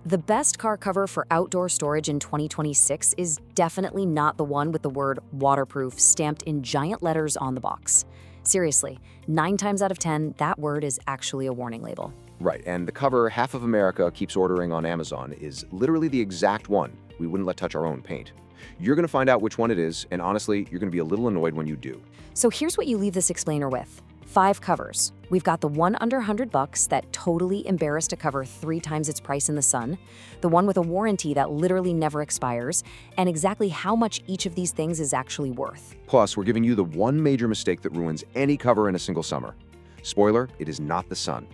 The best car cover for outdoor storage in 2026 is definitely not the one with the word waterproof stamped in giant letters on the box. Seriously, 9 times out of 10, that word is actually a warning label. Right, and the cover half of America keeps ordering on Amazon is literally the exact one we wouldn't let touch our own paint. You're going to find out which one it is, and honestly, you're going to be a little annoyed when you do. So here's what you leave this explainer with. 5 covers. We've got the one under $100 that totally embarrassed a cover 3 times its price in the sun, the one with a warranty that literally never expires, and exactly how much each of these things is actually worth. Plus, we're giving you the one major mistake that ruins any cover in a single summer. Spoiler, it is not the sun.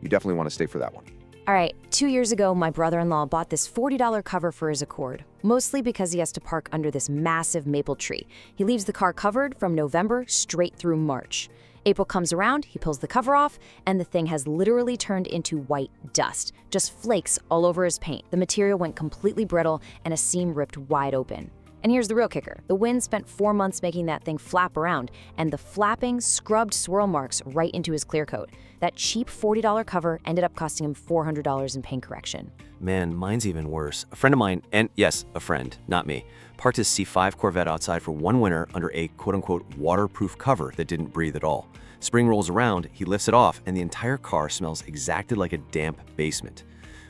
You definitely want to stay for that one. All right, 2 years ago, my brother-in-law bought this $40 cover for his Accord, mostly because he has to park under this massive maple tree. He leaves the car covered from November straight through March. April comes around, he pulls the cover off, and the thing has literally turned into white dust, just flakes all over his paint. The material went completely brittle and a seam ripped wide open. And here's the real kicker. The wind spent 4 months making that thing flap around, and the flapping scrubbed swirl marks right into his clear coat. That cheap $40 cover ended up costing him $400 in paint correction. Man, mine's even worse. A friend of mine, and yes, a friend, not me, parked his C5 Corvette outside for one winter under a quote-unquote waterproof cover that didn't breathe at all. Spring rolls around, he lifts it off, and the entire car smells exactly like a damp basement.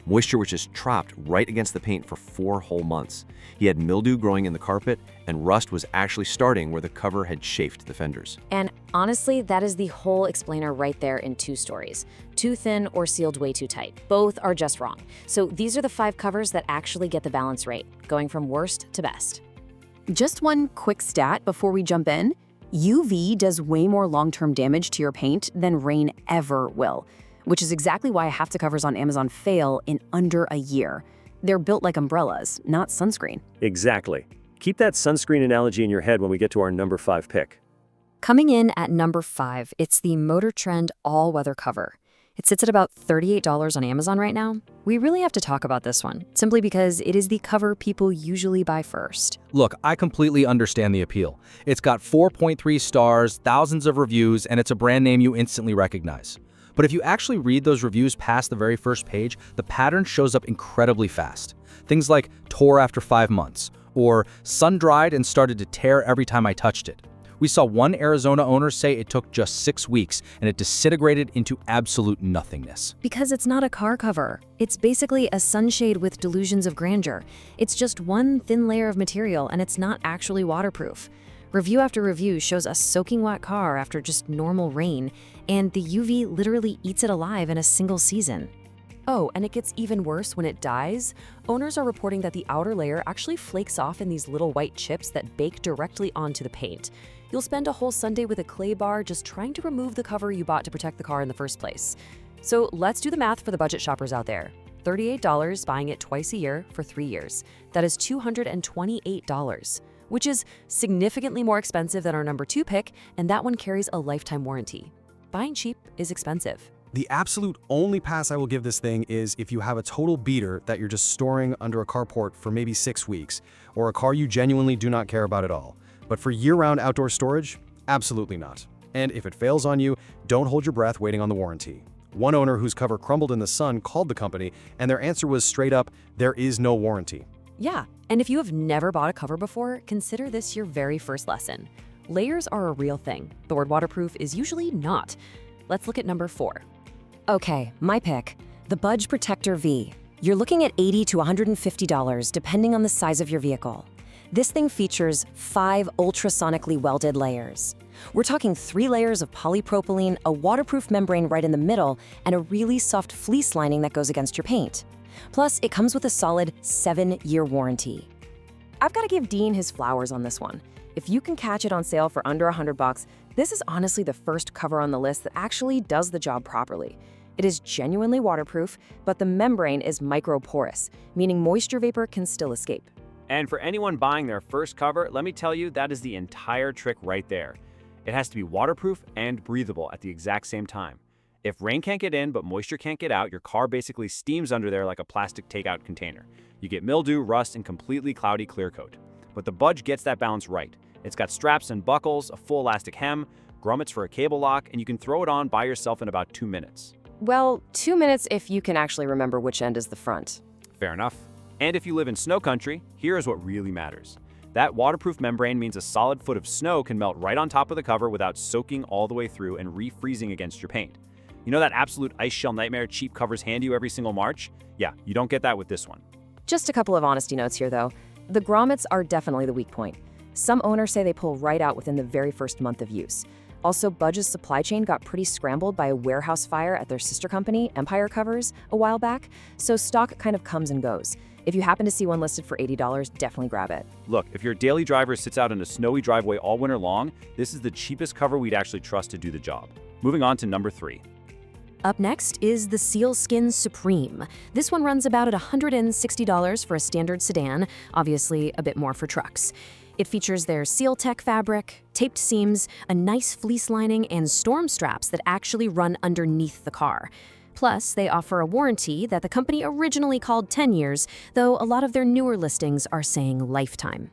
Moisture was just trapped right against the paint for 4 whole months. He had mildew growing in the carpet, and rust was actually starting where the cover had chafed the fenders. And honestly, that is the whole explainer right there in 2 stories. Too thin or sealed way too tight. Both are just wrong. So these are the 5 covers that actually get the balance right, going from worst to best. Just one quick stat before we jump in. UV does way more long-term damage to your paint than rain ever will, which is exactly why half the covers on Amazon fail in under a year. They're built like umbrellas, not sunscreen. Exactly. Keep that sunscreen analogy in your head when we get to our number 5 pick. Coming in at number 5, it's the Motor Trend all-weather cover. It sits at about $38 on Amazon right now. We really have to talk about this one, simply because it is the cover people usually buy first. Look, I completely understand the appeal. It's got 4.3 stars, thousands of reviews, and it's a brand name you instantly recognize. But if you actually read those reviews past the very first page, the pattern shows up incredibly fast. Things like tore after 5 months, or sun-dried and started to tear every time I touched it. We saw one Arizona owner say it took just 6 weeks and it disintegrated into absolute nothingness. Because it's not a car cover. It's basically a sunshade with delusions of grandeur. It's just one thin layer of material and it's not actually waterproof. Review after review shows a soaking wet car after just normal rain, and the UV literally eats it alive in a single season. Oh, and it gets even worse when it dies. Owners are reporting that the outer layer actually flakes off in these little white chips that bake directly onto the paint. You'll spend a whole Sunday with a clay bar just trying to remove the cover you bought to protect the car in the first place. So let's do the math for the budget shoppers out there. $38 buying it twice a year for 3 years. That is $228, which is significantly more expensive than our number 2 pick, and that one carries a lifetime warranty. Buying cheap is expensive. The absolute only pass I will give this thing is if you have a total beater that you're just storing under a carport for maybe 6 weeks, or a car you genuinely do not care about at all. But for year-round outdoor storage, absolutely not. And if it fails on you, don't hold your breath waiting on the warranty. One owner whose cover crumbled in the sun called the company, and their answer was straight up, there is no warranty. Yeah, and if you have never bought a cover before, consider this your very first lesson. Layers are a real thing. The word waterproof is usually not. Let's look at number 4. Okay, my pick, the Budge Protector V. You're looking at $80 to $150 depending on the size of your vehicle. This thing features 5 ultrasonically welded layers. We're talking 3 layers of polypropylene, a waterproof membrane right in the middle, and a really soft fleece lining that goes against your paint. Plus, it comes with a solid 7-year warranty. I've got to give Dean his flowers on this one. If you can catch it on sale for under $100, this is honestly the first cover on the list that actually does the job properly. It is genuinely waterproof, but the membrane is microporous, meaning moisture vapor can still escape. And for anyone buying their first cover, let me tell you, that is the entire trick right there. It has to be waterproof and breathable at the exact same time. If rain can't get in but moisture can't get out, your car basically steams under there like a plastic takeout container. You get mildew, rust, and completely cloudy clear coat. But the Budge gets that balance right. It's got straps and buckles, a full elastic hem, grommets for a cable lock, and you can throw it on by yourself in about 2 minutes. Well, 2 minutes if you can actually remember which end is the front. Fair enough. And if you live in snow country, here is what really matters. That waterproof membrane means a solid foot of snow can melt right on top of the cover without soaking all the way through and refreezing against your paint. You know that absolute ice shell nightmare cheap covers hand you every single March? Yeah, you don't get that with this one. Just a couple of honesty notes here, though. The grommets are definitely the weak point. Some owners say they pull right out within the very first month of use. Also, Budge's supply chain got pretty scrambled by a warehouse fire at their sister company, Empire Covers, a while back, so stock kind of comes and goes. If you happen to see one listed for $80, definitely grab it. Look, if your daily driver sits out in a snowy driveway all winter long, this is the cheapest cover we'd actually trust to do the job. Moving on to number 3. Up next is the Sealskin Supreme. This one runs about at $160 for a standard sedan, obviously a bit more for trucks. It features their SealTech fabric, taped seams, a nice fleece lining, and storm straps that actually run underneath the car. Plus, they offer a warranty that the company originally called 10 years, though a lot of their newer listings are saying lifetime.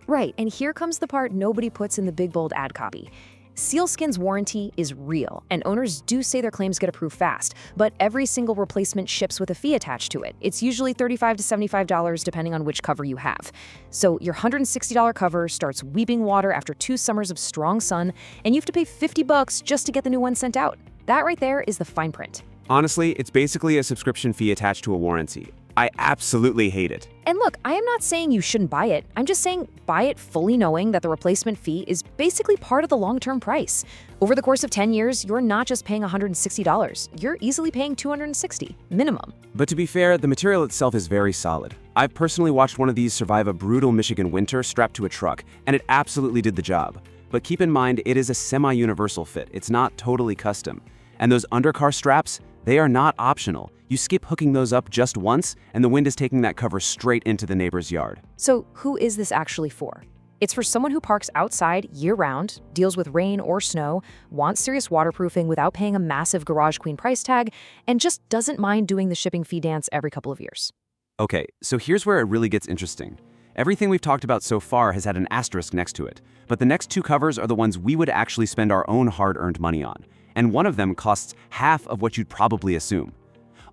Right, and here comes the part nobody puts in the big bold ad copy. Sealskin's warranty is real, and owners do say their claims get approved fast, but every single replacement ships with a fee attached to it. It's usually $35 to $75 depending on which cover you have. So your $160 cover starts weeping water after 2 summers of strong sun, and you have to pay $50 just to get the new one sent out. That right there is the fine print. Honestly, it's basically a subscription fee attached to a warranty. I absolutely hate it. And look, I am not saying you shouldn't buy it. I'm just saying buy it fully knowing that the replacement fee is basically part of the long-term price. Over the course of 10 years, you're not just paying $160. You're easily paying $260 minimum. But to be fair, the material itself is very solid. I've personally watched one of these survive a brutal Michigan winter strapped to a truck, and it absolutely did the job. But keep in mind, it is a semi-universal fit. It's not totally custom. And those undercar straps, they are not optional. You skip hooking those up just once, and the wind is taking that cover straight into the neighbor's yard. So who is this actually for? It's for someone who parks outside year-round, deals with rain or snow, wants serious waterproofing without paying a massive Garage Queen price tag, and just doesn't mind doing the shipping fee dance every couple of years. Okay, so here's where it really gets interesting. Everything we've talked about so far has had an asterisk next to it, but the next 2 covers are the ones we would actually spend our own hard-earned money on, and one of them costs half of what you'd probably assume.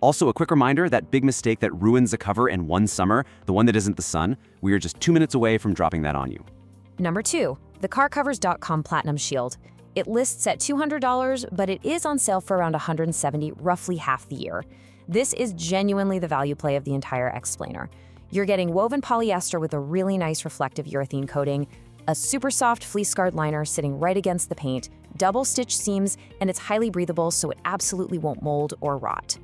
Also, a quick reminder, that big mistake that ruins a cover in one summer, the one that isn't the sun, we are just 2 minutes away from dropping that on you. Number 2, the CarCovers.com Platinum Shield. It lists at $200, but it is on sale for around $170, roughly half the year. This is genuinely the value play of the entire explainer. You're getting woven polyester with a really nice reflective urethane coating, a super soft fleece-scarred liner sitting right against the paint, double-stitch seams, and it's highly breathable so it absolutely won't mold or rot.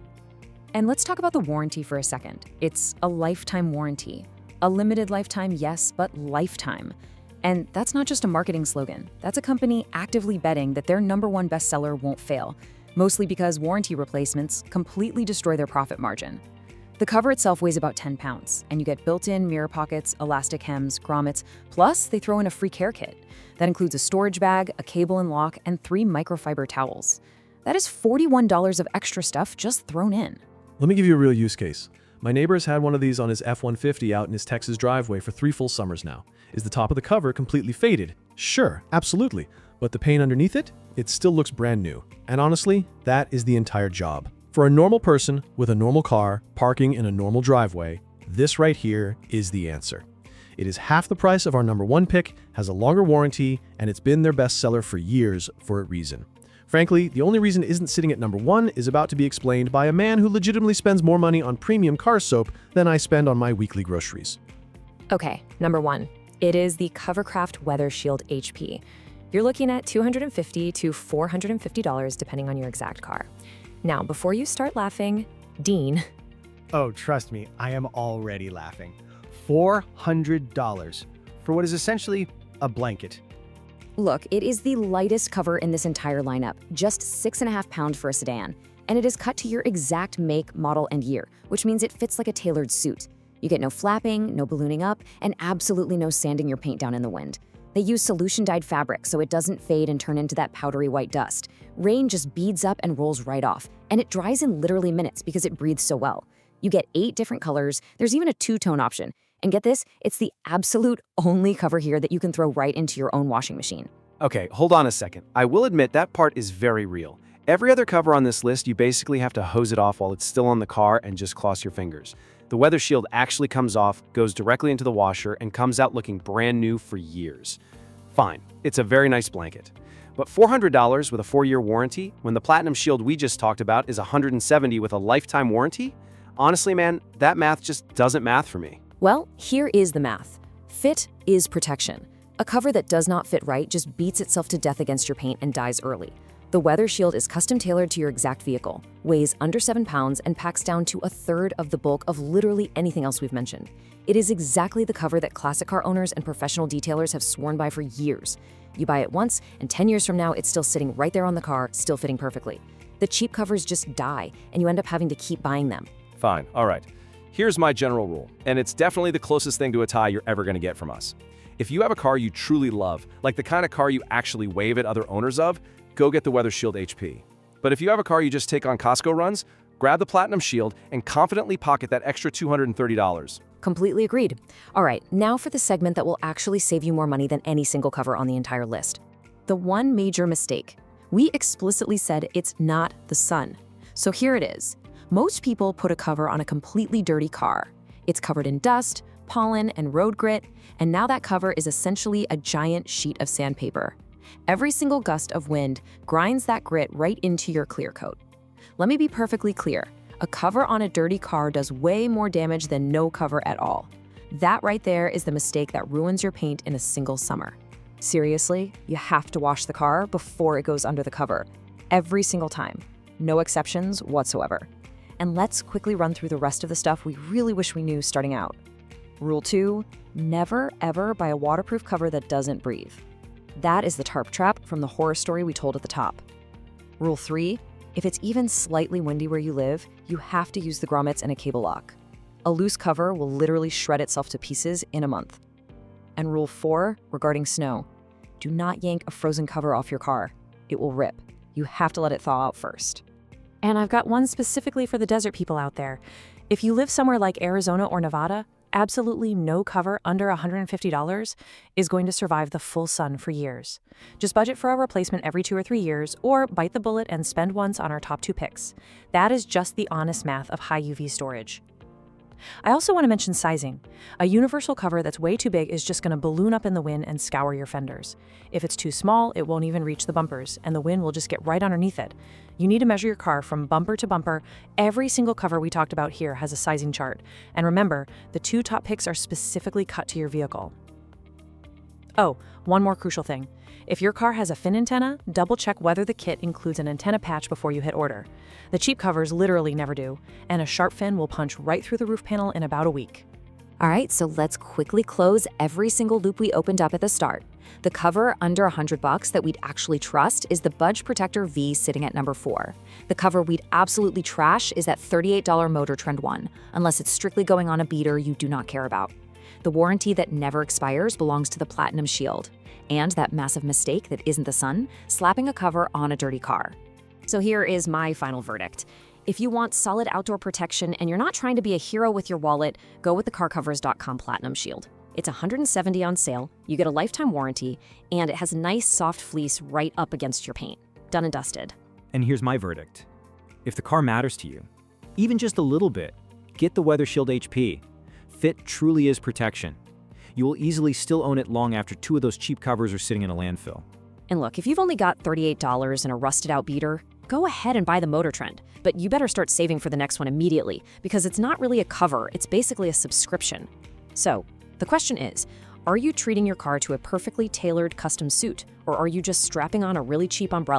And let's talk about the warranty for a second. It's a lifetime warranty. A limited lifetime, yes, but lifetime. And that's not just a marketing slogan. That's a company actively betting that their #1 bestseller won't fail, mostly because warranty replacements completely destroy their profit margin. The cover itself weighs about 10 pounds, and you get built-in mirror pockets, elastic hems, grommets, plus they throw in a free care kit. That includes a storage bag, a cable and lock, and 3 microfiber towels. That is $41 of extra stuff just thrown in. Let me give you a real use case. My neighbor has had one of these on his F-150 out in his Texas driveway for 3 full summers now. Is the top of the cover completely faded? Sure, absolutely. But the paint underneath it? It still looks brand new. And honestly, that is the entire job. For a normal person with a normal car parking in a normal driveway, this right here is the answer. It is half the price of our #1 pick, has a longer warranty, and it's been their bestseller for years for a reason. Frankly, the only reason it isn't sitting at #1 is about to be explained by a man who legitimately spends more money on premium car soap than I spend on my weekly groceries. Okay, #1. It is the Covercraft WeatherShield HP. You're looking at $250 to $450 depending on your exact car. Now, before you start laughing, Dean. Oh, trust me, I am already laughing. $400 for what is essentially a blanket. Look, it is the lightest cover in this entire lineup, just 6.5 pounds for a sedan, and it is cut to your exact make, model, and year, which means it fits like a tailored suit. You get no flapping, no ballooning up, and absolutely no sanding your paint down in the wind. They use solution-dyed fabric so it doesn't fade and turn into that powdery white dust. Rain just beads up and rolls right off, and it dries in literally minutes because it breathes so well. You get 8 different colors, there's even a 2-tone option. And get this, it's the absolute only cover here that you can throw right into your own washing machine. Okay, hold on a second. I will admit that part is very real. Every other cover on this list, you basically have to hose it off while it's still on the car and just cross your fingers. The WeatherShield actually comes off, goes directly into the washer, and comes out looking brand new for years. Fine, it's a very nice blanket. But $400 with a 4-year warranty, when the Platinum Shield we just talked about is $170 with a lifetime warranty? Honestly, man, that math just doesn't math for me. Well, here is the math. Fit is protection. A cover that does not fit right just beats itself to death against your paint and dies early. The WeatherShield is custom tailored to your exact vehicle, weighs under 7 pounds, and packs down to 1/3 of the bulk of literally anything else we've mentioned. It is exactly the cover that classic car owners and professional detailers have sworn by for years. You buy it once, and 10 years from now, it's still sitting right there on the car, still fitting perfectly. The cheap covers just die, and you end up having to keep buying them. Fine, all right. Here's my general rule, and it's definitely the closest thing to a tie you're ever going to get from us. If you have a car you truly love, like the kind of car you actually wave at other owners of, go get the WeatherShield HP. But if you have a car you just take on Costco runs, grab the Platinum Shield and confidently pocket that extra $230. Completely agreed. All right, now for the segment that will actually save you more money than any single cover on the entire list. The one major mistake. We explicitly said it's not the sun. So here it is. Most people put a cover on a completely dirty car. It's covered in dust, pollen, and road grit, and now that cover is essentially a giant sheet of sandpaper. Every single gust of wind grinds that grit right into your clear coat. Let me be perfectly clear. A cover on a dirty car does way more damage than no cover at all. That right there is the mistake that ruins your paint in a single summer. Seriously, you have to wash the car before it goes under the cover. Every single time. No exceptions whatsoever. And let's quickly run through the rest of the stuff we really wish we knew starting out. Rule 2, never ever buy a waterproof cover that doesn't breathe. That is the tarp trap from the horror story we told at the top. Rule 3, if it's even slightly windy where you live, you have to use the grommets and a cable lock. A loose cover will literally shred itself to pieces in a month. And rule 4, regarding snow, do not yank a frozen cover off your car. It will rip. You have to let it thaw out first. And I've got one specifically for the desert people out there. If you live somewhere like Arizona or Nevada, absolutely no cover under $150 is going to survive the full sun for years. Just budget for a replacement every 2 or 3 years, or bite the bullet and spend once on our top 2 picks. That is just the honest math of high UV storage. I also want to mention sizing. A universal cover that's way too big is just going to balloon up in the wind and scour your fenders. If it's too small, it won't even reach the bumpers, and the wind will just get right underneath it. You need to measure your car from bumper to bumper. Every single cover we talked about here has a sizing chart. And remember, the 2 top picks are specifically cut to your vehicle. Oh, one more crucial thing. If your car has a fin antenna, double check whether the kit includes an antenna patch before you hit order. The cheap covers literally never do, and a sharp fin will punch right through the roof panel in about a week. All right, so let's quickly close every single loop we opened up at the start. The cover under $100 that we'd actually trust is the Budge Protector V sitting at number 4. The cover we'd absolutely trash is that $38 Motor Trend one, unless it's strictly going on a beater you do not care about. The warranty that never expires belongs to the Platinum Shield. And that massive mistake that isn't the sun, slapping a cover on a dirty car. So here is my final verdict. If you want solid outdoor protection and you're not trying to be a hero with your wallet, go with the CarCovers.com Platinum Shield. It's $170 on sale, you get a lifetime warranty, and it has a nice soft fleece right up against your paint. Done and dusted. And here's my verdict. If the car matters to you, even just a little bit, get the WeatherShield HP. Fit truly is protection. You will easily still own it long after 2 of those cheap covers are sitting in a landfill. And look, if you've only got $38 and a rusted out beater, go ahead and buy the Motor Trend. But you better start saving for the next one immediately, because it's not really a cover, it's basically a subscription. So, the question is, are you treating your car to a perfectly tailored custom suit, or are you just strapping on a really cheap umbrella?